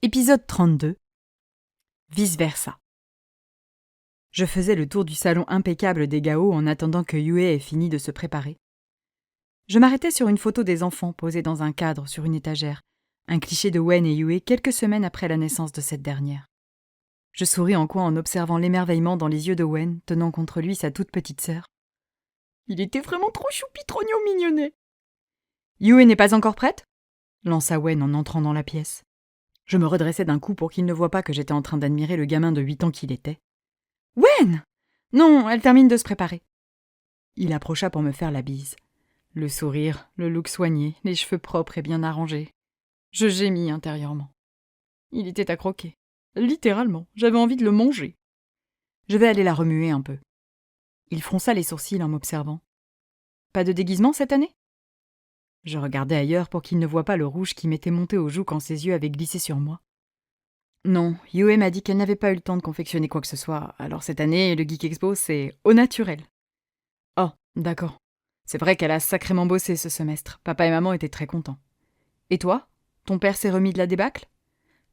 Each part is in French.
Épisode 32. Vice-versa. Je faisais le tour du salon impeccable des Gao en attendant que Yue ait fini de se préparer. Je m'arrêtais sur une photo des enfants posée dans un cadre sur une étagère, un cliché de Wen et Yue quelques semaines après la naissance de cette dernière. Je souris en coin en observant l'émerveillement dans les yeux de Wen, tenant contre lui sa toute petite sœur. Il était vraiment trop choupi, trognon mignonnet. Yue n'est pas encore prête ? Lança Wen en entrant dans la pièce. Je me redressai d'un coup pour qu'il ne voie pas que j'étais en train d'admirer le gamin de 8 ans qu'il était. « Wen ! Non, elle termine de se préparer. » Il approcha pour me faire la bise. Le sourire, le look soigné, les cheveux propres et bien arrangés. Je gémis intérieurement. Il était à croquer. Littéralement, j'avais envie de le manger. Je vais aller la remuer un peu. Il fronça les sourcils en m'observant. « Pas de déguisement cette année ?» Je regardais ailleurs pour qu'il ne voie pas le rouge qui m'était monté aux joues quand ses yeux avaient glissé sur moi. Non, Yue m'a dit qu'elle n'avait pas eu le temps de confectionner quoi que ce soit, alors cette année, le Geek Expo, c'est au naturel. Oh, d'accord. C'est vrai qu'elle a sacrément bossé ce semestre. Papa et maman étaient très contents. Et toi ? Ton père s'est remis de la débâcle ?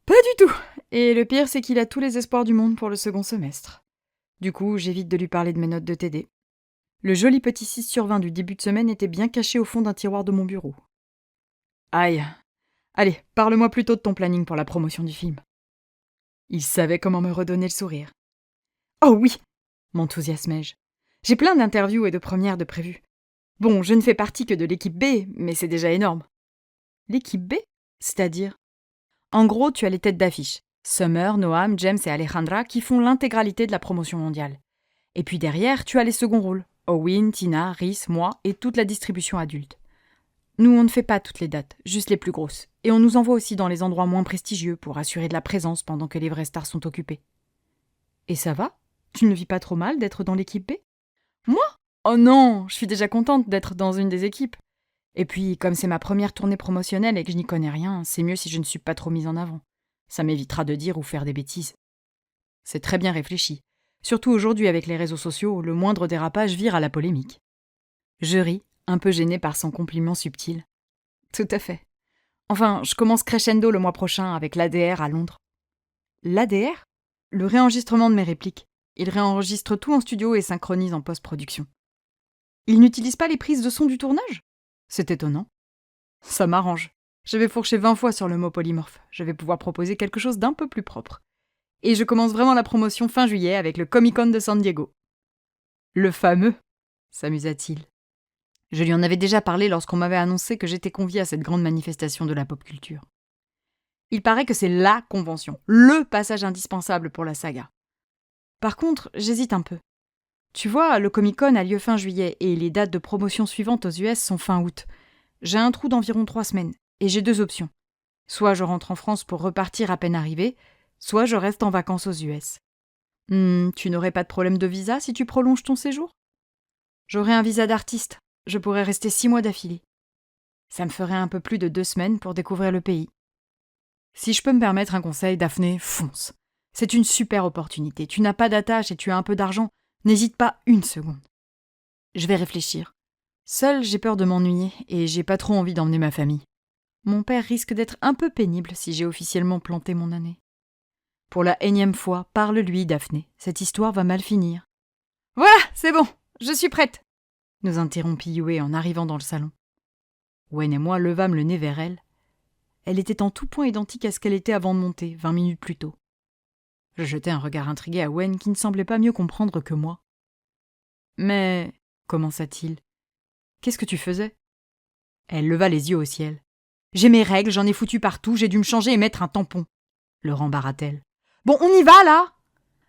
Pas du tout. Et le pire, c'est qu'il a tous les espoirs du monde pour le second semestre. Du coup, j'évite de lui parler de mes notes de TD. Le joli petit 6 sur 20 du début de semaine était bien caché au fond d'un tiroir de mon bureau. Aïe. Allez, parle-moi plutôt de ton planning pour la promotion du film. Il savait comment me redonner le sourire. Oh oui, m'enthousiasmai-je. J'ai plein d'interviews et de premières de prévues. Bon, je ne fais partie que de l'équipe B, mais c'est déjà énorme. L'équipe B ? C'est-à-dire ? En gros, tu as les têtes d'affiche. Summer, Noam, James et Alejandra qui font l'intégralité de la promotion mondiale. Et puis derrière, tu as les seconds rôles. Owen, Tina, Rhys, moi et toute la distribution adulte. Nous, on ne fait pas toutes les dates, juste les plus grosses. Et on nous envoie aussi dans les endroits moins prestigieux pour assurer de la présence pendant que les vraies stars sont occupées. Et ça va ? Tu ne vis pas trop mal d'être dans l'équipe B ? Moi ? Oh non, je suis déjà contente d'être dans une des équipes. Et puis, comme c'est ma première tournée promotionnelle et que je n'y connais rien, c'est mieux si je ne suis pas trop mise en avant. Ça m'évitera de dire ou faire des bêtises. C'est très bien réfléchi. Surtout aujourd'hui avec les réseaux sociaux, le moindre dérapage vire à la polémique. Je ris, un peu gênée par son compliment subtil. Tout à fait. Enfin, je commence crescendo le mois prochain avec l'ADR à Londres. L'ADR ? Le réenregistrement de mes répliques. Il réenregistre tout en studio et synchronise en post-production. Il n'utilise pas les prises de son du tournage ? C'est étonnant. Ça m'arrange. Je vais fourcher 20 fois sur le mot polymorphe. Je vais pouvoir proposer quelque chose d'un peu plus propre. Et je commence vraiment la promotion fin juillet avec le Comic-Con de San Diego. Le fameux, s'amusa-t-il. Je lui en avais déjà parlé lorsqu'on m'avait annoncé que j'étais conviée à cette grande manifestation de la pop culture. Il paraît que c'est LA convention, le passage indispensable pour la saga. Par contre, j'hésite un peu. Tu vois, le Comic-Con a lieu fin juillet et les dates de promotion suivantes aux US sont fin août. J'ai un trou d'environ 3 semaines et j'ai 2 options. Soit je rentre en France pour repartir à peine arrivé, soit je reste en vacances aux US. Tu n'aurais pas de problème de visa si tu prolonges ton séjour ? J'aurais un visa d'artiste. Je pourrais rester 6 mois d'affilée. Ça me ferait un peu plus de 2 semaines pour découvrir le pays. Si je peux me permettre un conseil, Daphné, fonce. C'est une super opportunité. Tu n'as pas d'attache et tu as un peu d'argent. N'hésite pas une seconde. Je vais réfléchir. Seule, j'ai peur de m'ennuyer et j'ai pas trop envie d'emmener ma famille. Mon père risque d'être un peu pénible si j'ai officiellement planté mon année. Pour la énième fois, parle-lui, Daphné. Cette histoire va mal finir. Voilà, c'est bon, je suis prête, nous interrompit Yue en arrivant dans le salon. Wen et moi levâmes le nez vers elle. Elle était en tout point identique à ce qu'elle était avant de monter, 20 minutes plus tôt. Je jetai un regard intrigué à Wen qui ne semblait pas mieux comprendre que moi. « Mais, commença-t-il, qu'est-ce que tu faisais ?» Elle leva les yeux au ciel. « J'ai mes règles, j'en ai foutu partout, j'ai dû me changer et mettre un tampon. » le rembarra-t-elle. « Bon, on y va, là !»«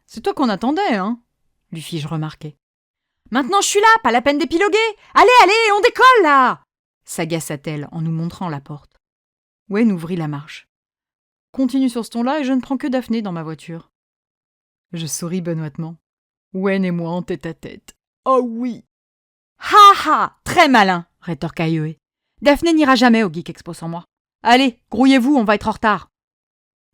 C'est toi qu'on attendait, hein ?» lui fis-je remarquer. « Maintenant je suis là, pas la peine d'épiloguer. Allez, allez, on décolle, là !» s'agaça-t-elle en nous montrant la porte. Wen ouvrit la marche. « Continue sur ce ton-là et je ne prends que Daphné dans ma voiture. » Je souris benoîtement. Wen et moi en tête-à-tête. Oh oui !»« Ha ha ! Très malin !» rétorqua Yue. « Daphné n'ira jamais au Geek Expo sans moi. Allez, grouillez-vous, on va être en retard. »«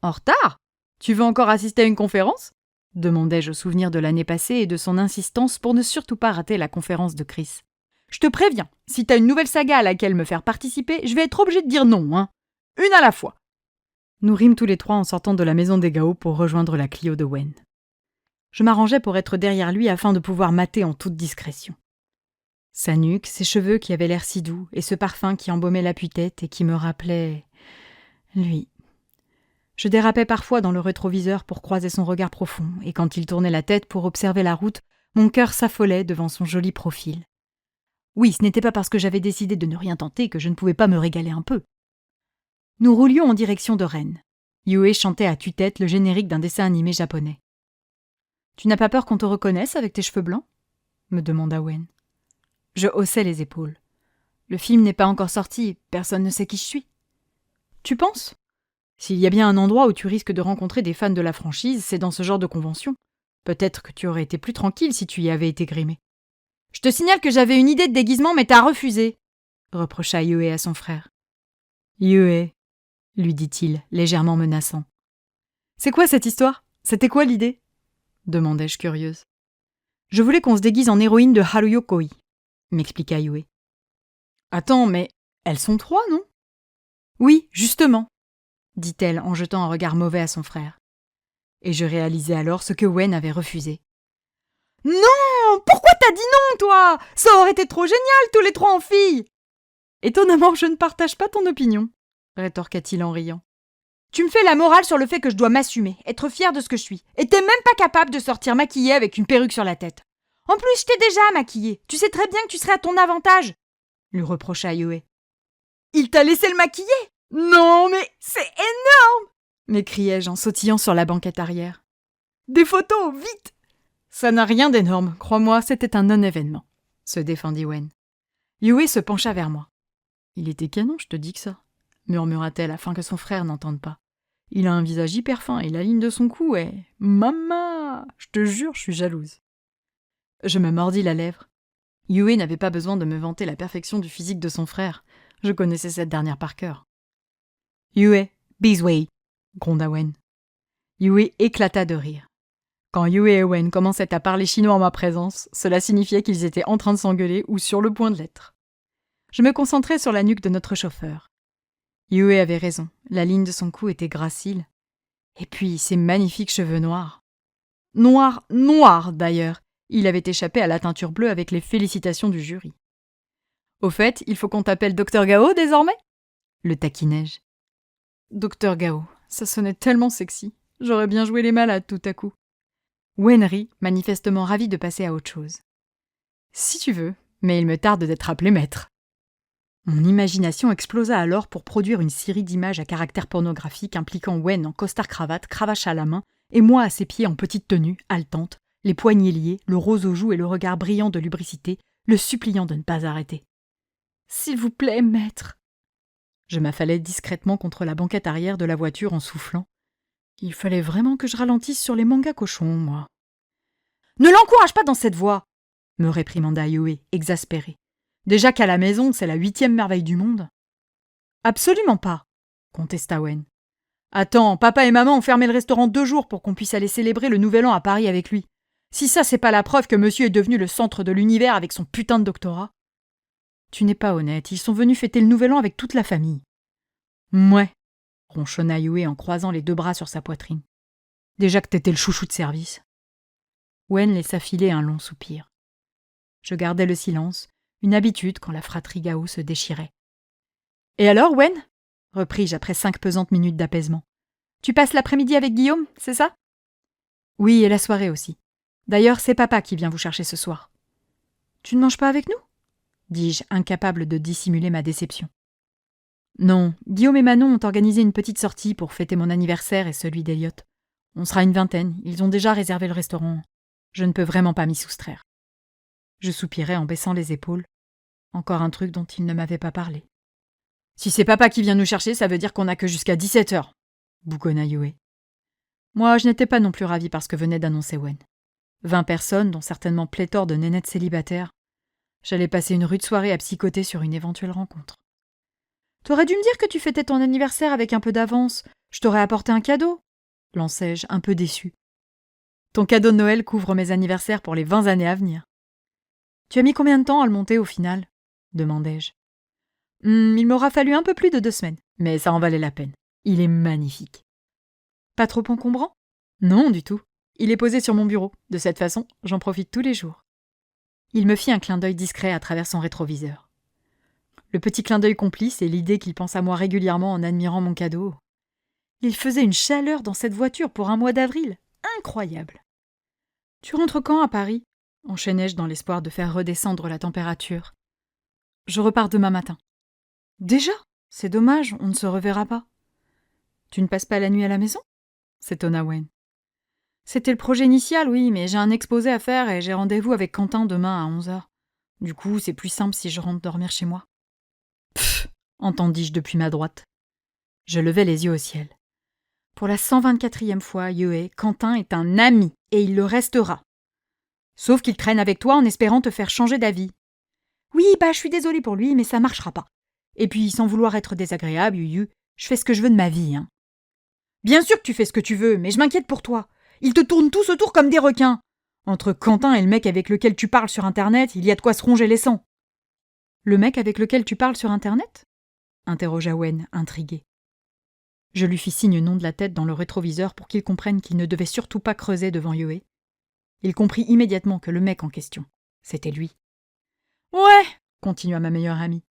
En retard ? Tu veux encore assister à une conférence ?» demandai-je au souvenir de l'année passée et de son insistance pour ne surtout pas rater la conférence de Chris. « Je te préviens, si t'as une nouvelle saga à laquelle me faire participer, je vais être obligée de dire non, hein. Une à la fois. » Nous rîmes tous les trois en sortant de la maison des Gao pour rejoindre la Clio de Wen. Je m'arrangeais pour être derrière lui afin de pouvoir mater en toute discrétion. Sa nuque, ses cheveux qui avaient l'air si doux, et ce parfum qui embaumait l'appui-tête et qui me rappelait... lui. Je dérapais parfois dans le rétroviseur pour croiser son regard profond, et quand il tournait la tête pour observer la route, mon cœur s'affolait devant son joli profil. Oui, ce n'était pas parce que j'avais décidé de ne rien tenter que je ne pouvais pas me régaler un peu. Nous roulions en direction de Rennes. Yue chantait à tue-tête le générique d'un dessin animé japonais. « Tu n'as pas peur qu'on te reconnaisse avec tes cheveux blancs ?» me demanda Wen. Je haussai les épaules. Le film n'est pas encore sorti, personne ne sait qui je suis. Tu penses ? S'il y a bien un endroit où tu risques de rencontrer des fans de la franchise, c'est dans ce genre de convention. Peut-être que tu aurais été plus tranquille si tu y avais été grimé. Je te signale que j'avais une idée de déguisement, mais t'as refusé, reprocha Yue à son frère. Yue, lui dit-il, légèrement menaçant. C'est quoi cette histoire ? C'était quoi l'idée ? Demandai-je curieuse. Je voulais qu'on se déguise en héroïne de Haruyokoi, m'expliqua Yue. Attends, mais elles sont 3, non ? Oui, justement, dit-elle en jetant un regard mauvais à son frère. Et je réalisai alors ce que Wen avait refusé. Non ! Pourquoi t'as dit non, toi ? Ça aurait été trop génial, tous les 3 en filles ! Étonnamment, je ne partage pas ton opinion, rétorqua-t-il en riant. Tu me fais la morale sur le fait que je dois m'assumer, être fière de ce que je suis, et t'es même pas capable de sortir maquillée avec une perruque sur la tête. En plus, je t'ai déjà maquillée, tu sais très bien que tu serais à ton avantage, lui reprocha Yue. Il t'a laissé le maquiller ? Non, mais c'est énorme ! M'écriai-je en sautillant sur la banquette arrière. Des photos, vite ! Ça n'a rien d'énorme, crois-moi, c'était un non-événement, se défendit Wen. Yue se pencha vers moi. Il était canon, je te dis que ça, murmura-t-elle afin que son frère n'entende pas. Il a un visage hyper fin et la ligne de son cou est... Mama ! Je te jure, je suis jalouse. Je me mordis la lèvre. Yue n'avait pas besoin de me vanter la perfection du physique de son frère. Je connaissais cette dernière par cœur. Yue, Bizway, gronda Wen. Yue éclata de rire. Quand Yue et Wen commençaient à parler chinois en ma présence, cela signifiait qu'ils étaient en train de s'engueuler ou sur le point de l'être. Je me concentrais sur la nuque de notre chauffeur. Yue avait raison, la ligne de son cou était gracile. Et puis, ses magnifiques cheveux noirs. Noirs d'ailleurs. Il avait échappé à la teinture bleue avec les félicitations du jury. Au fait, il faut qu'on t'appelle Dr Gao désormais ? Le taquinai-je. Dr Gao, ça sonnait tellement sexy. J'aurais bien joué les malades tout à coup. Wen rit, manifestement ravi de passer à autre chose. Si tu veux, mais il me tarde d'être appelé maître. Mon imagination explosa alors pour produire une série d'images à caractère pornographique impliquant Wen en costard-cravate, cravache à la main, et moi à ses pieds en petite tenue, haletante, les poignets liés, le rose aux joues et le regard brillant de lubricité, le suppliant de ne pas arrêter. « S'il vous plaît, maître !» Je m'affalais discrètement contre la banquette arrière de la voiture en soufflant. Il fallait vraiment que je ralentisse sur les mangas cochons, moi. « Ne l'encourage pas dans cette voie !» me réprimanda Yue, exaspéré. Déjà qu'à la maison, c'est la 8e merveille du monde. Absolument pas, contesta Wen. Attends, papa et maman ont fermé le restaurant 2 jours pour qu'on puisse aller célébrer le Nouvel An à Paris avec lui. Si ça, c'est pas la preuve que monsieur est devenu le centre de l'univers avec son putain de doctorat. Tu n'es pas honnête, ils sont venus fêter le Nouvel An avec toute la famille. Mouais, ronchonna Yue en croisant les 2 bras sur sa poitrine. Déjà que t'étais le chouchou de service. Wen laissa filer un long soupir. Je gardais le silence, une habitude quand la fratrie Gao se déchirait. « Et alors, Wen ?» repris-je après 5 pesantes minutes d'apaisement. « Tu passes l'après-midi avec Guillaume, c'est ça ?»« Oui, et la soirée aussi. D'ailleurs, c'est papa qui vient vous chercher ce soir. »« Tu ne manges pas avec nous ?» dis-je, incapable de dissimuler ma déception. « Non, Guillaume et Manon ont organisé une petite sortie pour fêter mon anniversaire et celui d'Eliot. On sera une vingtaine, ils ont déjà réservé le restaurant. Je ne peux vraiment pas m'y soustraire. » Je soupirai en baissant les épaules. Encore un truc dont il ne m'avait pas parlé. « Si c'est papa qui vient nous chercher, ça veut dire qu'on n'a que jusqu'à 17h, bougonna Yue. Moi, je n'étais pas non plus ravie par ce que venait d'annoncer Wen. 20 personnes, dont certainement pléthore de nénettes célibataires. J'allais passer une rude soirée à psychoter sur une éventuelle rencontre. « T'aurais dû me dire que tu fêtais ton anniversaire avec un peu d'avance. Je t'aurais apporté un cadeau, lançai-je, un peu déçu. Ton cadeau de Noël couvre mes anniversaires pour les 20 années à venir. Tu as mis combien de temps à le monter au final ? Demandai-je. Il m'aura fallu un peu plus de 2 semaines, mais ça en valait la peine. Il est magnifique. Pas trop encombrant? Non, du tout. Il est posé sur mon bureau. De cette façon, j'en profite tous les jours. Il me fit un clin d'œil discret à travers son rétroviseur. Le petit clin d'œil complice et l'idée qu'il pense à moi régulièrement en admirant mon cadeau. Il faisait une chaleur dans cette voiture pour un mois d'avril. Incroyable. Tu rentres quand à Paris? Enchaînai-je dans l'espoir de faire redescendre la température. Je repars demain matin. Déjà? C'est dommage, on ne se reverra pas. Tu ne passes pas la nuit à la maison? S'étonna Wen. C'était le projet initial, oui, mais j'ai un exposé à faire et j'ai rendez-vous avec Quentin demain à 11h. Du coup, c'est plus simple si je rentre dormir chez moi. Pfff, entendis-je depuis ma droite. Je levai les yeux au ciel. Pour la 124e fois, Yue, Quentin est un ami et il le restera. Sauf qu'il traîne avec toi en espérant te faire changer d'avis. Oui, je suis désolée pour lui, mais ça marchera pas. Et puis, sans vouloir être désagréable, Yuyu, je fais ce que je veux de ma vie, hein. Bien sûr que tu fais ce que tu veux, mais je m'inquiète pour toi. Ils te tournent tous autour comme des requins. Entre Quentin et le mec avec lequel tu parles sur Internet, il y a de quoi se ronger les sangs. Le mec avec lequel tu parles sur Internet? Interrogea Wen, intrigué. Je lui fis signe non de la tête dans le rétroviseur pour qu'il comprenne qu'il ne devait surtout pas creuser devant Yue. Il comprit immédiatement que le mec en question, c'était lui. Ouais, continua ma meilleure amie.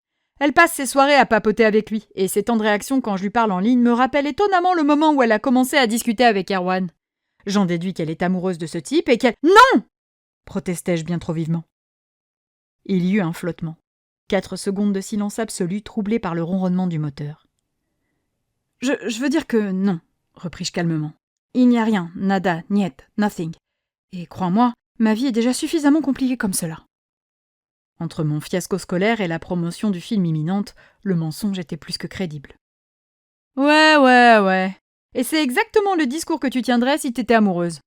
Elle passe ses soirées à papoter avec lui, et ses temps de réaction quand je lui parle en ligne me rappellent étonnamment le moment où elle a commencé à discuter avec Erwan. J'en déduis qu'elle est amoureuse de ce type et qu'elle... Non! Protestai-je bien trop vivement. Il y eut un flottement. 4 secondes de silence absolu troublé par le ronronnement du moteur. Je veux dire que non, repris-je calmement. Il n'y a rien, nada, niet, nothing. Et crois-moi, ma vie est déjà suffisamment compliquée comme cela. Entre mon fiasco scolaire et la promotion du film imminente, le mensonge était plus que crédible. Ouais. Et c'est exactement le discours que tu tiendrais si t'étais amoureuse.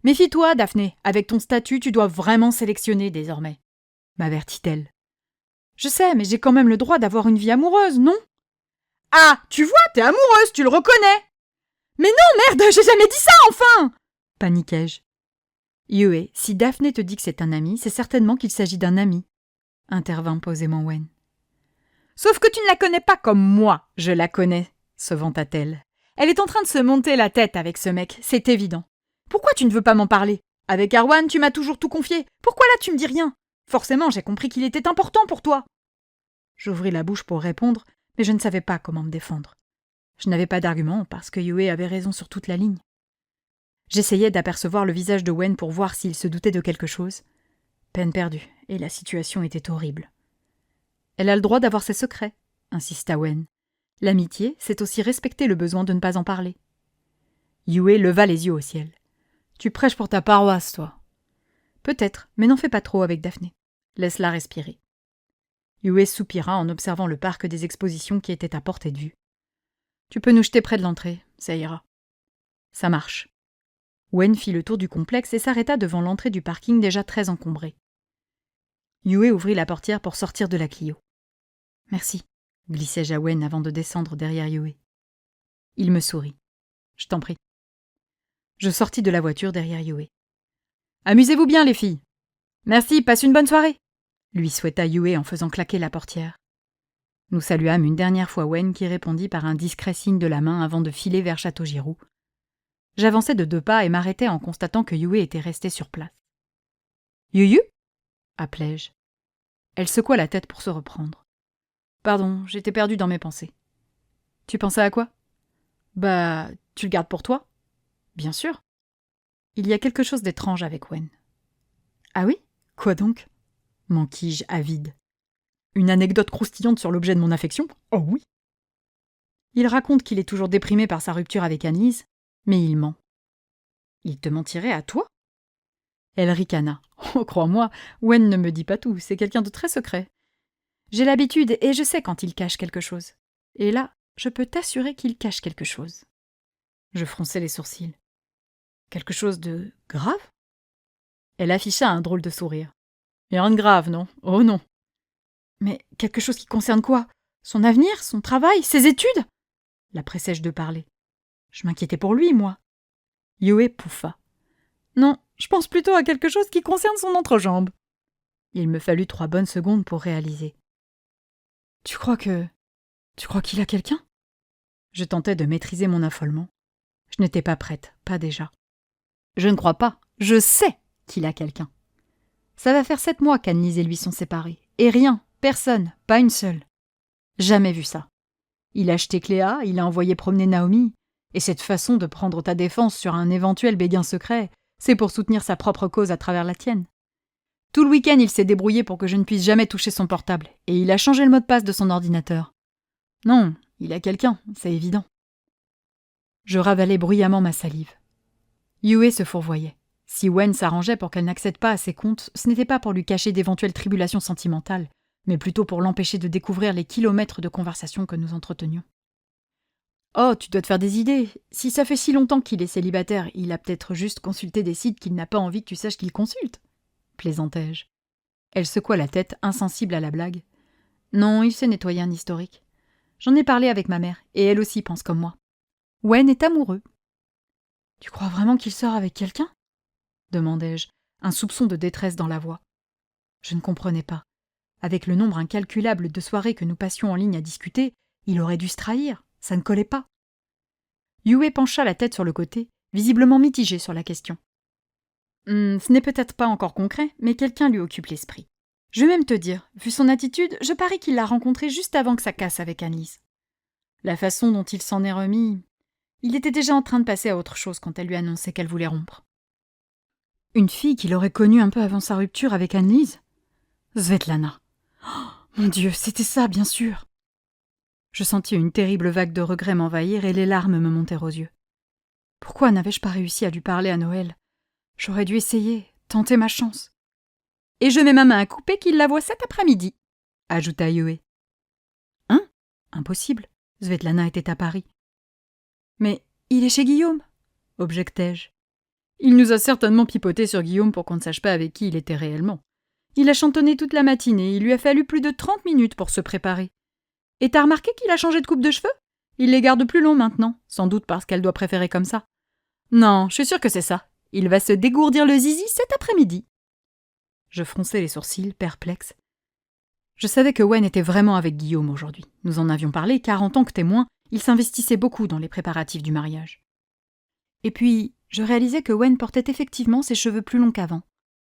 Méfie-toi, Daphné, avec ton statut, tu dois vraiment sélectionner désormais, m'avertit-elle. Je sais, mais j'ai quand même le droit d'avoir une vie amoureuse, non? Ah, tu vois, t'es amoureuse, tu le reconnais! Mais non, merde, j'ai jamais dit ça, enfin! Paniquai-je. Yue, si Daphné te dit que c'est un ami, c'est certainement qu'il s'agit d'un ami, intervint posément Wen. Sauf que tu ne la connais pas comme moi, je la connais, se vanta-t-elle. Elle est en train de se monter la tête avec ce mec, c'est évident. Pourquoi tu ne veux pas m'en parler? Avec Erwan, tu m'as toujours tout confié. Pourquoi là tu me dis rien? Forcément, j'ai compris qu'il était important pour toi. J'ouvris la bouche pour répondre, mais je ne savais pas comment me défendre. Je n'avais pas d'argument parce que Yue avait raison sur toute la ligne. J'essayais d'apercevoir le visage de Wen pour voir s'il se doutait de quelque chose. Peine perdue, et la situation était horrible. Elle a le droit d'avoir ses secrets, insista Wen. L'amitié, c'est aussi respecter le besoin de ne pas en parler. Yue leva les yeux au ciel. Tu prêches pour ta paroisse, toi. Peut-être, mais n'en fais pas trop avec Daphné. Laisse-la respirer. Yue soupira en observant le parc des expositions qui était à portée de vue. Tu peux nous jeter près de l'entrée, ça ira. Ça marche. Wen fit le tour du complexe et s'arrêta devant l'entrée du parking déjà très encombré. Yue ouvrit la portière pour sortir de la Clio. Merci, glissai-je à Wen avant de descendre derrière Yue. Il me sourit. Je t'en prie. Je sortis de la voiture derrière Yue. Amusez-vous bien, les filles. Merci, passe une bonne soirée, lui souhaita Yue en faisant claquer la portière. Nous saluâmes une dernière fois Wen qui répondit par un discret signe de la main avant de filer vers Château-Giroux. J'avançai de 2 pas et m'arrêtai en constatant que Yue était restée sur place. Yuyu? Appelai-je. Elle secoua la tête pour se reprendre. Pardon, j'étais perdue dans mes pensées. Tu pensais à quoi? Tu le gardes pour toi? Bien sûr. Il y a quelque chose d'étrange avec Wen. Ah oui? Quoi donc? M'enquis-je avide. Une anecdote croustillante sur l'objet de mon affection? Oh oui! Il raconte qu'il est toujours déprimé par sa rupture avec Annelise, mais il ment. Il te mentirait à toi? Elle ricana. Oh, crois-moi, Wen ne me dit pas tout, c'est quelqu'un de très secret. J'ai l'habitude et je sais quand il cache quelque chose. Et là, je peux t'assurer qu'il cache quelque chose. Je fronçai les sourcils. Quelque chose de grave? Elle afficha un drôle de sourire. Rien de grave, non? Oh non! Mais quelque chose qui concerne quoi? Son avenir? Son travail? Ses études? La pressai-je de parler. Je m'inquiétais pour lui, moi. Yue pouffa. Non, je pense plutôt à quelque chose qui concerne son entrejambe. Il me fallut 3 bonnes secondes pour réaliser. Tu crois qu'il a quelqu'un? Je tentais de maîtriser mon affolement. Je n'étais pas prête, pas déjà. Je ne crois pas, je sais qu'il a quelqu'un. Ça va faire 7 mois qu'Annelise et lui sont séparés. Et rien, personne, pas une seule. Jamais vu ça. Il a acheté Cléa, il a envoyé promener Naomi. Et cette façon de prendre ta défense sur un éventuel béguin secret, c'est pour soutenir sa propre cause à travers la tienne. Tout le week-end, il s'est débrouillé pour que je ne puisse jamais toucher son portable. Et il a changé le mot de passe de son ordinateur. Non, il a quelqu'un, c'est évident. Je ravalais bruyamment ma salive. Yue se fourvoyait. Si Wen s'arrangeait pour qu'elle n'accède pas à ses comptes, ce n'était pas pour lui cacher d'éventuelles tribulations sentimentales, mais plutôt pour l'empêcher de découvrir les kilomètres de conversation que nous entretenions. « Oh, tu dois te faire des idées. Si ça fait si longtemps qu'il est célibataire, il a peut-être juste consulté des sites qu'il n'a pas envie que tu saches qu'il consulte. » plaisantai-je. Elle secoua la tête, insensible à la blague. « Non, il s'est nettoyé un historique. J'en ai parlé avec ma mère, et elle aussi pense comme moi. Wen est amoureux. »« Tu crois vraiment qu'il sort avec quelqu'un ?» demandai-je, un soupçon de détresse dans la voix. Je ne comprenais pas. Avec le nombre incalculable de soirées que nous passions en ligne à discuter, il aurait dû se trahir. Ça ne collait pas. Yue pencha la tête sur le côté, visiblement mitigé sur la question. Ce n'est peut-être pas encore concret, mais quelqu'un lui occupe l'esprit. Je vais même te dire, vu son attitude, je parie qu'il l'a rencontrée juste avant que ça casse avec Annelise. La façon dont il s'en est remis, il était déjà en train de passer à autre chose quand elle lui annonçait qu'elle voulait rompre. Une fille qu'il aurait connue un peu avant sa rupture avec Annelise ? Svetlana. Oh, mon Dieu, c'était ça, bien sûr. Je sentis une terrible vague de regret m'envahir et les larmes me montèrent aux yeux. Pourquoi n'avais-je pas réussi à lui parler à Noël ? J'aurais dû essayer, tenter ma chance. Et je mets ma main à couper qu'il la voit cet après-midi, ajouta Yue. Hein ? Impossible. Svetlana était à Paris. Mais il est chez Guillaume, objectai-je. Il nous a certainement pipoté sur Guillaume pour qu'on ne sache pas avec qui il était réellement. Il a chantonné toute la matinée, il lui a fallu plus de 30 minutes pour se préparer. Et t'as remarqué qu'il a changé de coupe de cheveux ? Il les garde plus longs maintenant, sans doute parce qu'elle doit préférer comme ça. Non, je suis sûre que c'est ça. Il va se dégourdir le zizi cet après-midi. Je fronçai les sourcils, perplexe. Je savais que Wen était vraiment avec Guillaume aujourd'hui. Nous en avions parlé, car en tant que témoin, il s'investissait beaucoup dans les préparatifs du mariage. Et puis, je réalisais que Wen portait effectivement ses cheveux plus longs qu'avant,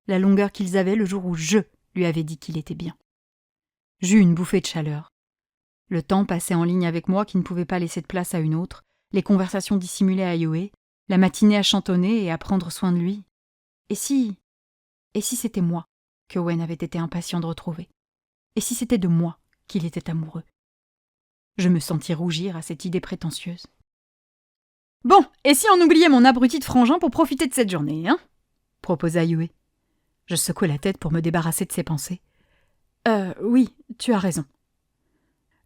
la longueur qu'ils avaient le jour où je lui avais dit qu'il était bien. J'eus une bouffée de chaleur. Le temps passait en ligne avec moi qui ne pouvait pas laisser de place à une autre, les conversations dissimulées à Yue, la matinée à chantonner et à prendre soin de lui. Et si c'était moi que Wen avait été impatient de retrouver ? Et si c'était de moi qu'il était amoureux ? Je me sentis rougir à cette idée prétentieuse. Bon, et si on oubliait mon abruti de frangin pour profiter de cette journée, hein ? proposa Yue. Je secouai la tête pour me débarrasser de ses pensées. Oui, tu as raison.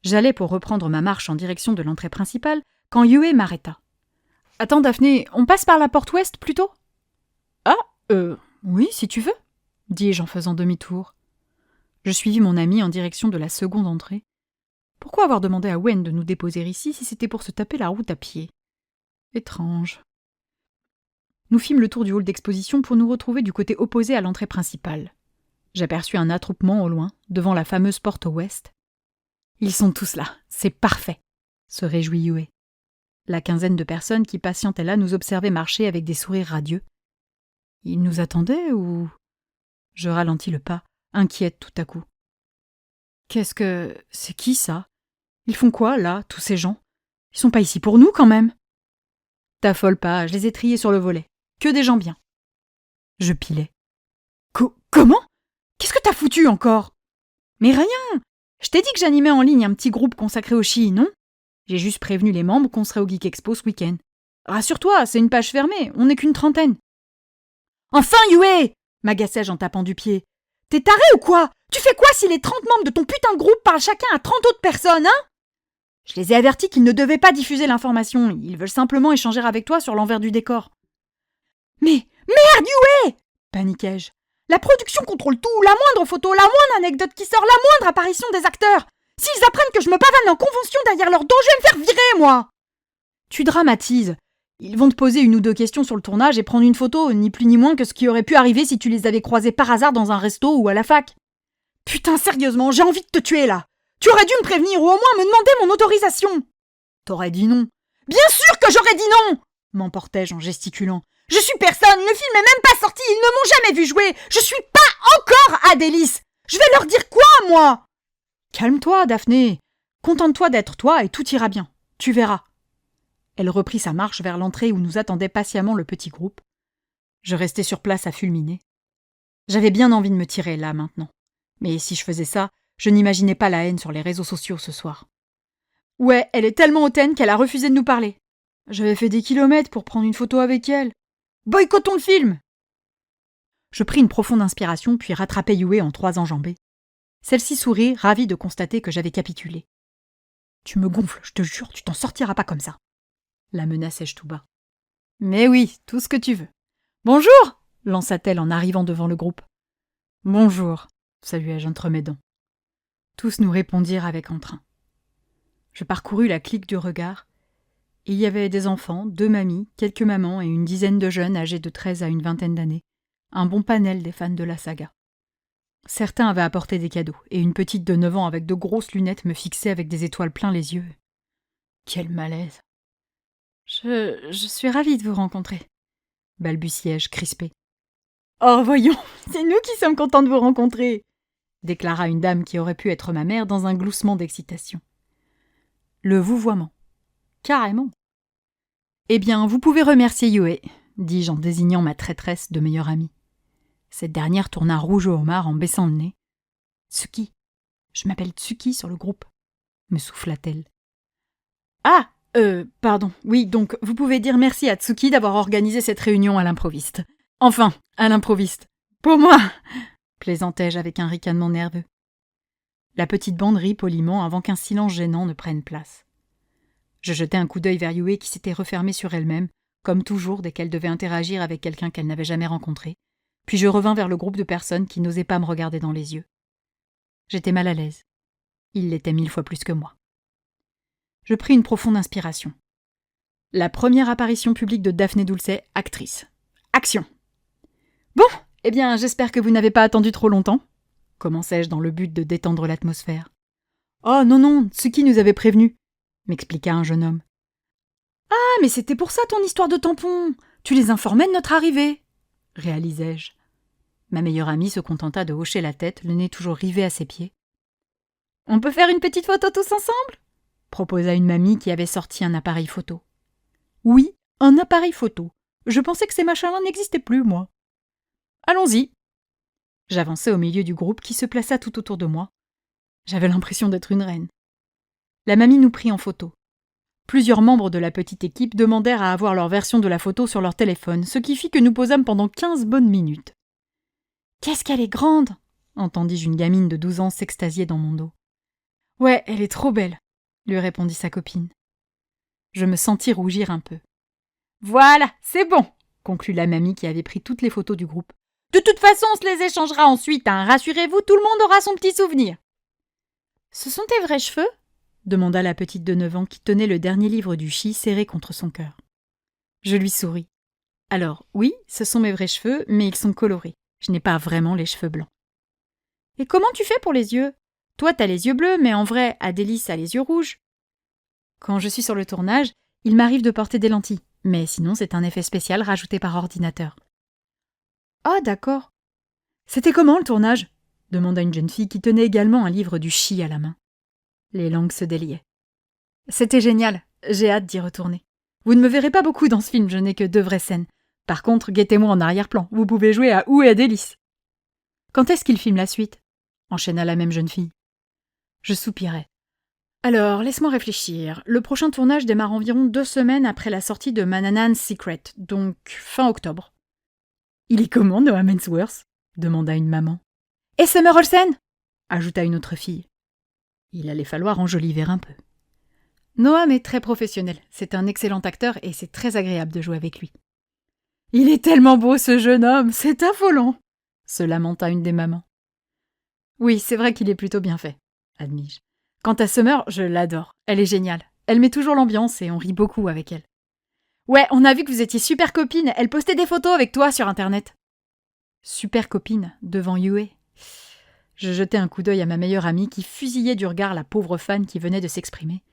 J'allais pour reprendre ma marche en direction de l'entrée principale quand Yue m'arrêta. « Attends, Daphné, on passe par la porte ouest plutôt ?»« Ah, oui, si tu veux, » dis-je en faisant demi-tour. Je suivis mon ami en direction de la seconde entrée. Pourquoi avoir demandé à Wen de nous déposer ici si c'était pour se taper la route à pied ? Étrange. Nous fîmes le tour du hall d'exposition pour nous retrouver du côté opposé à l'entrée principale. J'aperçus un attroupement au loin, devant la fameuse porte ouest. Ils sont tous là, c'est parfait, se réjouit Yue. La quinzaine de personnes qui patientaient là nous observaient marcher avec des sourires radieux. Ils nous attendaient ou... Je ralentis le pas, inquiète tout à coup. Qu'est-ce que... C'est qui ça ? Ils font quoi, là, tous ces gens ? Ils sont pas ici pour nous, quand même ? T'affole pas, je les ai triés sur le volet. Que des gens bien. Je pilais. Comment ? Qu'est-ce que t'as foutu encore ? Mais rien ! Je t'ai dit que j'animais en ligne un petit groupe consacré au chi, non ? J'ai juste prévenu les membres qu'on serait au Geek Expo ce week-end. Rassure-toi, c'est une page fermée, on n'est qu'une trentaine. Enfin, Yue ! m'agaçai-je en tapant du pied. T'es taré ou quoi ? Tu fais quoi si les 30 membres de ton putain de groupe parlent chacun à 30 autres personnes, hein ? Je les ai avertis qu'ils ne devaient pas diffuser l'information, ils veulent simplement échanger avec toi sur l'envers du décor. Mais merde, Yue ! paniquai-je. La production contrôle tout, la moindre photo, la moindre anecdote qui sort, la moindre apparition des acteurs. S'ils apprennent que je me pavane en convention derrière leur dos, je vais me faire virer, moi. Tu dramatises. Ils vont te poser une ou deux questions sur le tournage et prendre une photo, ni plus ni moins que ce qui aurait pu arriver si tu les avais croisés par hasard dans un resto ou à la fac. Putain, sérieusement, j'ai envie de te tuer, là. Tu aurais dû me prévenir ou au moins me demander mon autorisation. T'aurais dit non. Bien sûr que j'aurais dit non, m'emportai-je en gesticulant. Je suis personne, le film est même pas sorti, ils ne m'ont jamais vu jouer. Je suis pas encore Adélis. Je vais leur dire quoi, moi? Calme-toi, Daphné. Contente-toi d'être toi et tout ira bien. Tu verras. Elle reprit sa marche vers l'entrée où nous attendait patiemment le petit groupe. Je restais sur place à fulminer. J'avais bien envie de me tirer là maintenant. Mais si je faisais ça, je n'imaginais pas la haine sur les réseaux sociaux ce soir. Ouais, elle est tellement hautaine qu'elle a refusé de nous parler. J'avais fait des kilomètres pour prendre une photo avec elle. Boycottons le film! Je pris une profonde inspiration puis rattrapai Yue en 3 enjambées. Celle-ci sourit, ravie de constater que j'avais capitulé. Tu me gonfles, je te jure, tu t'en sortiras pas comme ça. La menaçai-je tout bas. Mais oui, tout ce que tu veux. Bonjour! Lança-t-elle en arrivant devant le groupe. Bonjour, saluai-je entre mes dents. Tous nous répondirent avec entrain. Je parcourus la clique du regard. Il y avait des enfants, 2 mamies, quelques mamans et une dizaine de jeunes âgés de 13 à une vingtaine d'années. Un bon panel des fans de la saga. Certains avaient apporté des cadeaux, et une petite de 9 ans avec de grosses lunettes me fixait avec des étoiles plein les yeux. Quel malaise! Je suis ravie de vous rencontrer, balbutiai-je crispée. Oh, voyons, c'est nous qui sommes contents de vous rencontrer, déclara une dame qui aurait pu être ma mère dans un gloussement d'excitation. Le vouvoiement. Carrément. Eh bien, vous pouvez remercier Yue, dis-je en désignant ma traîtresse de meilleure amie. Cette dernière tourna rouge au homard en baissant le nez. Tsuki. Je m'appelle Tsuki sur le groupe, me souffla-t-elle. Ah, pardon. Oui, donc vous pouvez dire merci à Tsuki d'avoir organisé cette réunion à l'improviste. Enfin, à l'improviste. Pour moi, plaisantai-je avec un ricanement nerveux. La petite bande rit poliment avant qu'un silence gênant ne prenne place. Je jetai un coup d'œil vers Yue qui s'était refermée sur elle-même, comme toujours dès qu'elle devait interagir avec quelqu'un qu'elle n'avait jamais rencontré, puis je revins vers le groupe de personnes qui n'osaient pas me regarder dans les yeux. J'étais mal à l'aise. Ils l'étaient 1000 fois plus que moi. Je pris une profonde inspiration. La première apparition publique de Daphné Dulcet, actrice. Action! Bon, eh bien, j'espère que vous n'avez pas attendu trop longtemps, commençai-je dans le but de détendre l'atmosphère. Oh non, non, Tsuki nous avait prévenus, m'expliqua un jeune homme. Ah, mais c'était pour ça ton histoire de tampon! Tu les informais de notre arrivée, réalisai-je. Ma meilleure amie se contenta de hocher la tête, le nez toujours rivé à ses pieds. On peut faire une petite photo tous ensemble? Proposa une mamie qui avait sorti un appareil photo. Oui, un appareil photo. Je pensais que ces machins-là n'existaient plus, moi. Allons-y. J'avançai au milieu du groupe qui se plaça tout autour de moi. J'avais l'impression d'être une reine. La mamie nous prit en photo. Plusieurs membres de la petite équipe demandèrent à avoir leur version de la photo sur leur téléphone, ce qui fit que nous posâmes pendant 15 bonnes minutes. « Qu'est-ce qu'elle est grande !» entendis-je une gamine de 12 ans s'extasier dans mon dos. « Ouais, elle est trop belle !» lui répondit sa copine. Je me sentis rougir un peu. « Voilà, c'est bon !» conclut la mamie qui avait pris toutes les photos du groupe. « De toute façon, on se les échangera ensuite, hein. Rassurez-vous, tout le monde aura son petit souvenir. »« Ce sont tes vrais cheveux ?» demanda la petite de 9 ans qui tenait le dernier livre du Shi serré contre son cœur. Je lui souris. « Alors, oui, ce sont mes vrais cheveux, mais ils sont colorés. Je n'ai pas vraiment les cheveux blancs. »« Et comment tu fais pour les yeux ? Toi, t'as les yeux bleus, mais en vrai, Adélis a les yeux rouges. » Quand je suis sur le tournage, il m'arrive de porter des lentilles, mais sinon c'est un effet spécial rajouté par ordinateur. « Ah, d'accord. C'était comment le tournage ?» demanda une jeune fille qui tenait également un livre du Shi à la main. Les langues se déliaient. « C'était génial, j'ai hâte d'y retourner. Vous ne me verrez pas beaucoup dans ce film, je n'ai que 2 vraies scènes. Par contre, guettez-moi en arrière-plan, vous pouvez jouer à Où est Adélis ?»« Quand est-ce qu'il filme la suite ?» enchaîna la même jeune fille. Je soupirai. Alors, laisse-moi réfléchir. Le prochain tournage démarre environ 2 semaines après la sortie de Mananan's Secret, donc fin octobre. Il est comment, Noam Hemsworth ? demanda une maman. Et Summer Olsen ? ajouta une autre fille. Il allait falloir enjoliver un peu. Noam est très professionnel, c'est un excellent acteur et c'est très agréable de jouer avec lui. Il est tellement beau ce jeune homme, c'est affolant, se lamenta une des mamans. Oui, c'est vrai qu'il est plutôt bien fait, admis-je. Quant à Summer, je l'adore, elle est géniale. Elle met toujours l'ambiance et on rit beaucoup avec elle. Ouais, on a vu que vous étiez super copines, elle postait des photos avec toi sur internet. Super copine, devant Yue. Je jetai un coup d'œil à ma meilleure amie qui fusillait du regard la pauvre fan qui venait de s'exprimer.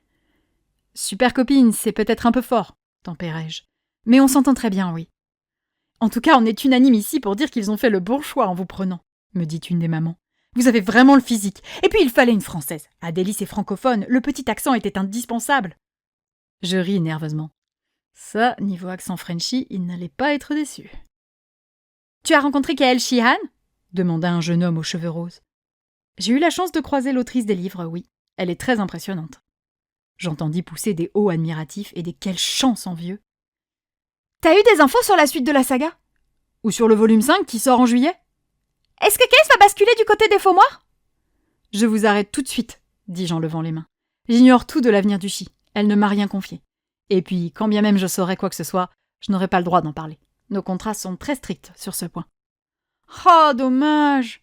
Super copine, c'est peut-être un peu fort, tempérai-je. Mais on s'entend très bien, oui. En tout cas, on est unanime ici pour dire qu'ils ont fait le bon choix en vous prenant, me dit une des mamans. Vous avez vraiment le physique. Et puis il fallait une Française. Adélie est francophone, le petit accent était indispensable. Je ris nerveusement. Ça, niveau accent Frenchy, il n'allait pas être déçu. Tu as rencontré Kael Sheehan ? Demanda un jeune homme aux cheveux roses. J'ai eu la chance de croiser l'autrice des livres, oui. Elle est très impressionnante. J'entendis pousser des hauts admiratifs et des quelle chance envieux. T'as eu des infos sur la suite de la saga ? Ou sur le volume 5 qui sort en juillet ? Est-ce que Case va basculer du côté des faux-moires ? Je vous arrête tout de suite, dis-je en levant les mains. J'ignore tout de l'avenir du Chi. Elle ne m'a rien confié. Et puis, quand bien même je saurais quoi que ce soit, je n'aurais pas le droit d'en parler. Nos contrats sont très stricts sur ce point. Oh, dommage !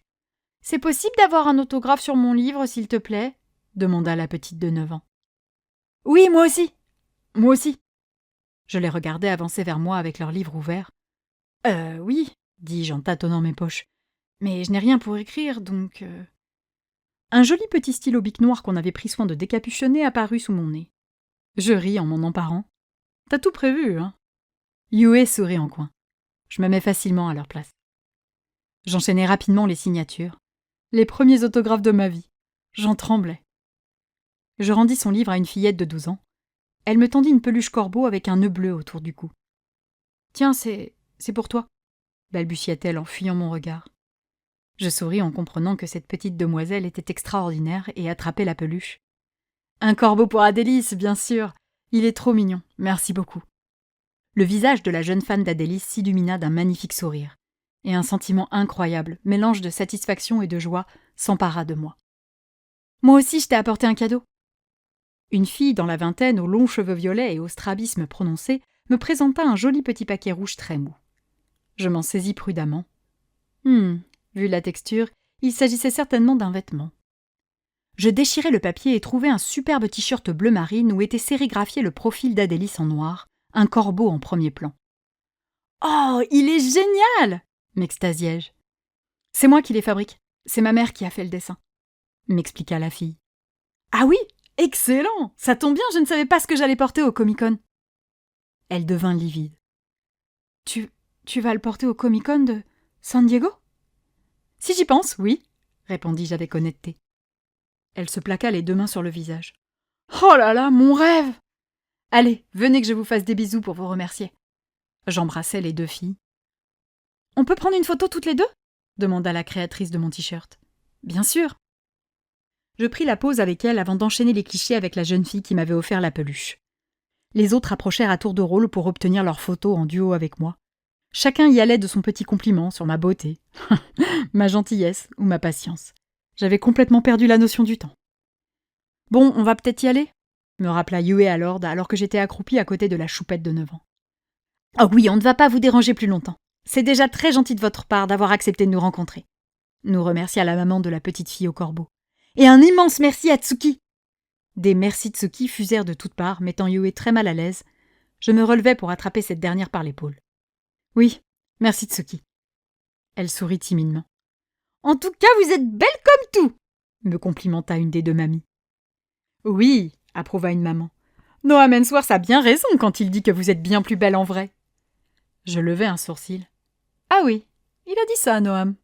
C'est possible d'avoir un autographe sur mon livre, s'il te plaît ? Demanda la petite de 9 ans. Oui, moi aussi. Moi aussi. Je les regardais avancer vers moi avec leur livre ouvert. Oui, dis-je en tâtonnant mes poches. Mais je n'ai rien pour écrire, donc... Un joli petit stylo bic noir qu'on avait pris soin de décapuchonner apparut sous mon nez. Je ris en m'en emparant. T'as tout prévu, hein ? Yue sourit en coin. Je me mets facilement à leur place. J'enchaînais rapidement les signatures. Les premiers autographes de ma vie. J'en tremblais. Je rendis son livre à une fillette de 12 ans. Elle me tendit une peluche corbeau avec un nœud bleu autour du cou. « Tiens, c'est pour toi », balbutia-t-elle en fuyant mon regard. Je souris en comprenant que cette petite demoiselle était extraordinaire et attrapai la peluche. « Un corbeau pour Adélis, bien sûr. Il est trop mignon, merci beaucoup. » Le visage de la jeune fan d'Adélis s'illumina d'un magnifique sourire, et un sentiment incroyable, mélange de satisfaction et de joie, s'empara de moi. « Moi aussi, je t'ai apporté un cadeau. » Une fille dans la vingtaine aux longs cheveux violets et au strabisme prononcé me présenta un joli petit paquet rouge très mou. Je m'en saisis prudemment. Vu la texture, il s'agissait certainement d'un vêtement. Je déchirai le papier et trouvai un superbe t-shirt bleu marine où était sérigraphié le profil d'Adélis en noir, un corbeau en premier plan. « Oh, il est génial !» m'extasiai-je. « C'est moi qui les fabrique. C'est ma mère qui a fait le dessin, » m'expliqua la fille. « Ah oui, excellent ! Ça tombe bien, je ne savais pas ce que j'allais porter au Comic-Con. » Elle devint livide. « Tu vas le porter au Comic-Con de San Diego ? » « Si j'y pense, oui, » répondis-je avec honnêteté. Elle se plaqua les 2 mains sur le visage. « Oh là là, mon rêve ! Allez, venez que je vous fasse des bisous pour vous remercier. » J'embrassai les 2 filles. « On peut prendre une photo toutes les 2 ?» demanda la créatrice de mon t-shirt. « Bien sûr. » Je pris la pose avec elle avant d'enchaîner les clichés avec la jeune fille qui m'avait offert la peluche. Les autres approchèrent à tour de rôle pour obtenir leur photo en duo avec moi. Chacun y allait de son petit compliment sur ma beauté, ma gentillesse ou ma patience. J'avais complètement perdu la notion du temps. « Bon, on va peut-être y aller ?» me rappela Yue alors que j'étais accroupie à côté de la choupette de 9 ans. « Oh oui, on ne va pas vous déranger plus longtemps. C'est déjà très gentil de votre part d'avoir accepté de nous rencontrer. » nous remercia la maman de la petite fille au corbeau. « Et un immense merci à Tsuki !» Des merci Tsuki fusèrent de toutes parts, mettant Yue très mal à l'aise. Je me relevai pour attraper cette dernière par l'épaule. « Oui, merci Tsuki. » Elle sourit timidement. « En tout cas, vous êtes belle comme tout !» me complimenta une des 2 mamies. « Oui, » approuva une maman. « Noam Hemsworth a bien raison quand il dit que vous êtes bien plus belle en vrai. » Je levai un sourcil. « Ah oui, il a dit ça, Noam. »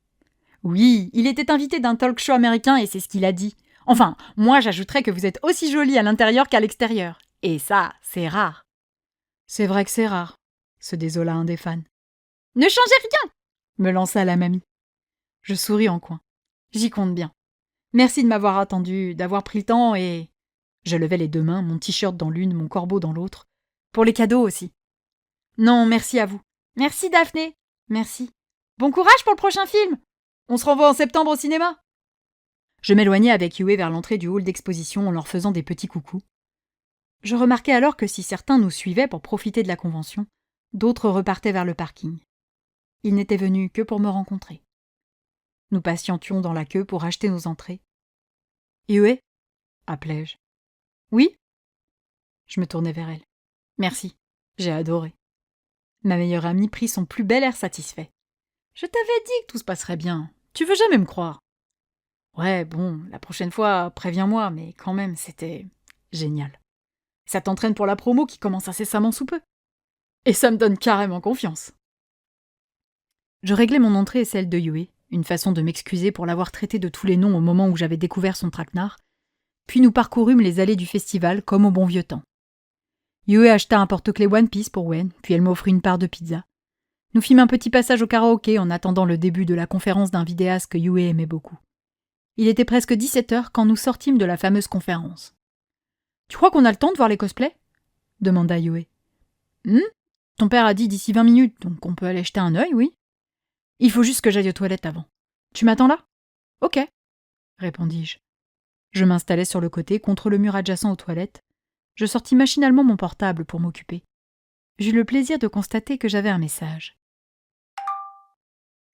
Oui, il était invité d'un talk show américain et c'est ce qu'il a dit. Enfin, moi j'ajouterais que vous êtes aussi jolie à l'intérieur qu'à l'extérieur. Et ça, c'est rare. C'est vrai que c'est rare, se désola un des fans. Ne changez rien, me lança la mamie. Je souris en coin. J'y compte bien. Merci de m'avoir attendu, d'avoir pris le temps et... Je levai les 2 mains, mon t-shirt dans l'une, mon corbeau dans l'autre. Pour les cadeaux aussi. Non, merci à vous. Merci Daphné. Merci. Bon courage pour le prochain film. On se revoit en septembre au cinéma. Je m'éloignai avec Yue vers l'entrée du hall d'exposition en leur faisant des petits coucous. Je remarquai alors que si certains nous suivaient pour profiter de la convention, d'autres repartaient vers le parking. Ils n'étaient venus que pour me rencontrer. Nous patientions dans la queue pour acheter nos entrées. « Yue ?» appelai-je. « Oui ?» Je me tournai vers elle. « Merci, j'ai adoré. » Ma meilleure amie prit son plus bel air satisfait. « Je t'avais dit que tout se passerait bien. Tu veux jamais me croire. » Ouais, bon, la prochaine fois, préviens-moi, mais quand même, c'était génial. Ça t'entraîne pour la promo qui commence incessamment sous peu. Et ça me donne carrément confiance. Je réglais mon entrée et celle de Yue, une façon de m'excuser pour l'avoir traité de tous les noms au moment où j'avais découvert son traquenard, puis nous parcourûmes les allées du festival comme au bon vieux temps. Yue acheta un porte-clés One Piece pour Wen, puis elle m'offrit une part de pizza. Nous fîmes un petit passage au karaoké en attendant le début de la conférence d'un vidéaste que Yue aimait beaucoup. Il était presque 17h quand nous sortîmes de la fameuse conférence. « Tu crois qu'on a le temps de voir les cosplays ?» demanda Yue. « Ton père a dit d'ici 20 minutes, donc on peut aller jeter un œil, oui. Il faut juste que j'aille aux toilettes avant. Tu m'attends là ? Ok, répondis-je. Je m'installai sur le côté, contre le mur adjacent aux toilettes. Je sortis machinalement mon portable pour m'occuper. J'eus le plaisir de constater que j'avais un message.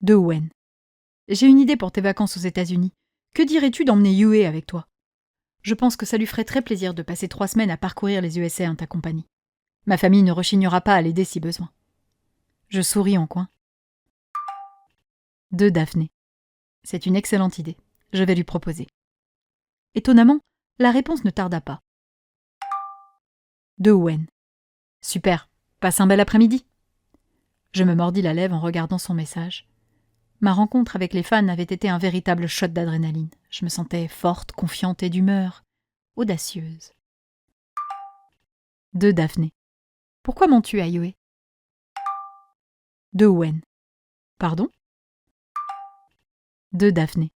De Wen. J'ai une idée pour tes vacances aux États-Unis. Que dirais-tu d'emmener Yue avec toi ? Je pense que ça lui ferait très plaisir de passer 3 semaines à parcourir les USA en ta compagnie. Ma famille ne rechignera pas à l'aider si besoin. Je souris en coin. De Daphné. C'est une excellente idée. Je vais lui proposer. Étonnamment, la réponse ne tarda pas. De Wen. Super. Passe un bel après-midi. Je me mordis la lèvre en regardant son message. Ma rencontre avec les fans avait été un véritable shot d'adrénaline. Je me sentais forte, confiante et d'humeur. Audacieuse. De Daphné. Pourquoi mens-tu à Yue ? De Wen. Pardon ? De Daphné.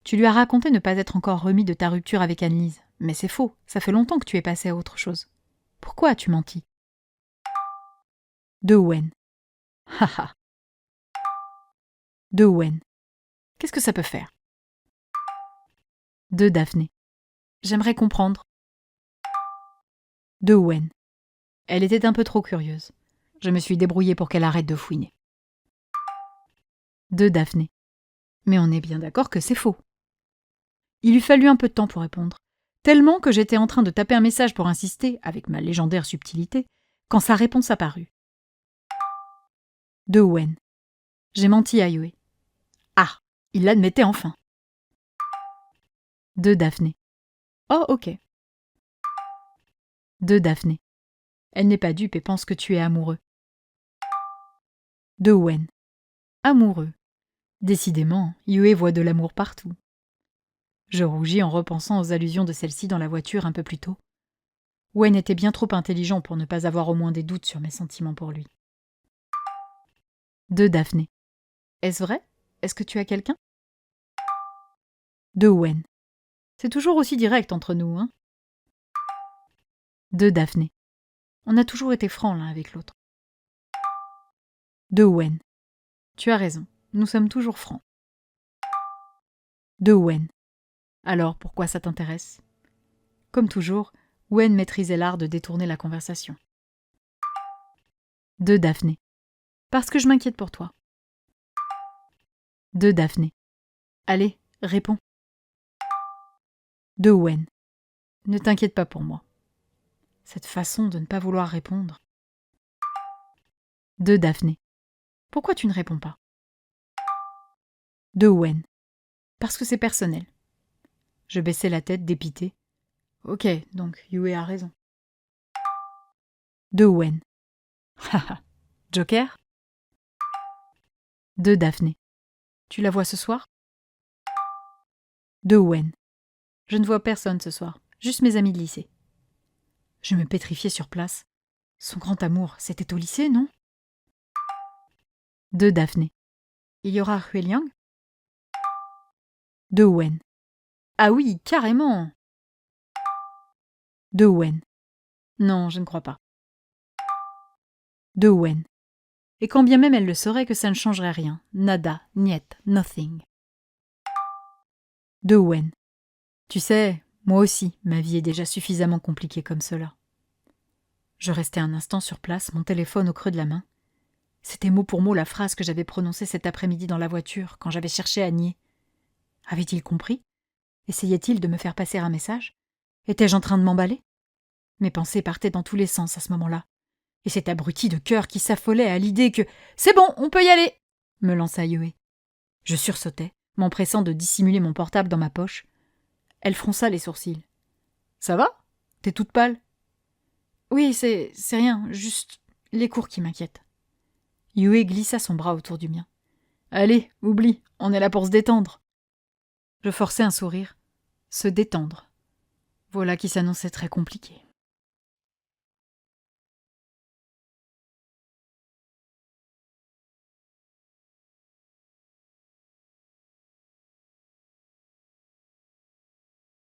Tu lui as raconté ne pas être encore remis de ta rupture avec Annelise. Mais c'est faux, ça fait longtemps que tu es passé à autre chose. Pourquoi as-tu menti ? De Wen. Haha. De Wen. Qu'est-ce que ça peut faire ? De Daphné. J'aimerais comprendre. De Wen. Elle était un peu trop curieuse. Je me suis débrouillée pour qu'elle arrête de fouiner. De Daphné. Mais on est bien d'accord que c'est faux. Il lui fallut un peu de temps pour répondre, tellement que j'étais en train de taper un message pour insister, avec ma légendaire subtilité, quand sa réponse apparut. De Wen. J'ai menti à Yue. Ah, il l'admettait enfin. De Daphné. Oh, ok. De Daphné. Elle n'est pas dupe et pense que tu es amoureux. De Wen. Amoureux. Décidément, Yue voit de l'amour partout. Je rougis en repensant aux allusions de celle-ci dans la voiture un peu plus tôt. Wen était bien trop intelligent pour ne pas avoir au moins des doutes sur mes sentiments pour lui. De Daphné. Est-ce vrai ? Est-ce que tu as quelqu'un ? De Wen. C'est toujours aussi direct entre nous, hein ? De Daphné. On a toujours été francs l'un avec l'autre. De Wen. Tu as raison, nous sommes toujours francs. De Wen. Alors, pourquoi ça t'intéresse ? Comme toujours, Wen maîtrisait l'art de détourner la conversation. De Daphné. Parce que je m'inquiète pour toi. De Daphné. Allez, réponds. De Wen. Ne t'inquiète pas pour moi. Cette façon de ne pas vouloir répondre. De Daphné. Pourquoi tu ne réponds pas ? De Wen. Parce que c'est personnel. Je baissai la tête, dépitée. Ok, donc Yue a raison. De Wen. Haha. Joker ? De Daphné. Tu la vois ce soir ? De Wen. Je ne vois personne ce soir, juste mes amis de lycée. Je me pétrifiais sur place. Son grand amour, c'était au lycée, non ? De Daphné. Il y aura Hueliang ? De Wen. Ah oui, carrément ! De Wen. Non, je ne crois pas. De Wen. Et quand bien même elle le saurait que ça ne changerait rien. Nada, niet, nothing. De Wen. Tu sais, moi aussi, ma vie est déjà suffisamment compliquée comme cela. Je restai un instant sur place, mon téléphone au creux de la main. C'était mot pour mot la phrase que j'avais prononcée cet après-midi dans la voiture, quand j'avais cherché à nier. Avait-il compris ? Essayait-il de me faire passer un message ? Étais-je en train de m'emballer ? Mes pensées partaient dans tous les sens à ce moment-là. Et cet abruti de cœur qui s'affolait à l'idée que « C'est bon, on peut y aller !» me lança Yue. Je sursautai, m'empressant de dissimuler mon portable dans ma poche. Elle fronça les sourcils. « Ça va ? T'es toute pâle ?» Oui, c'est rien, juste les cours qui m'inquiètent. Yue glissa son bras autour du mien. Allez, oublie, on est là pour se détendre. Je forçai un sourire. Se détendre. Voilà qui s'annonçait très compliqué.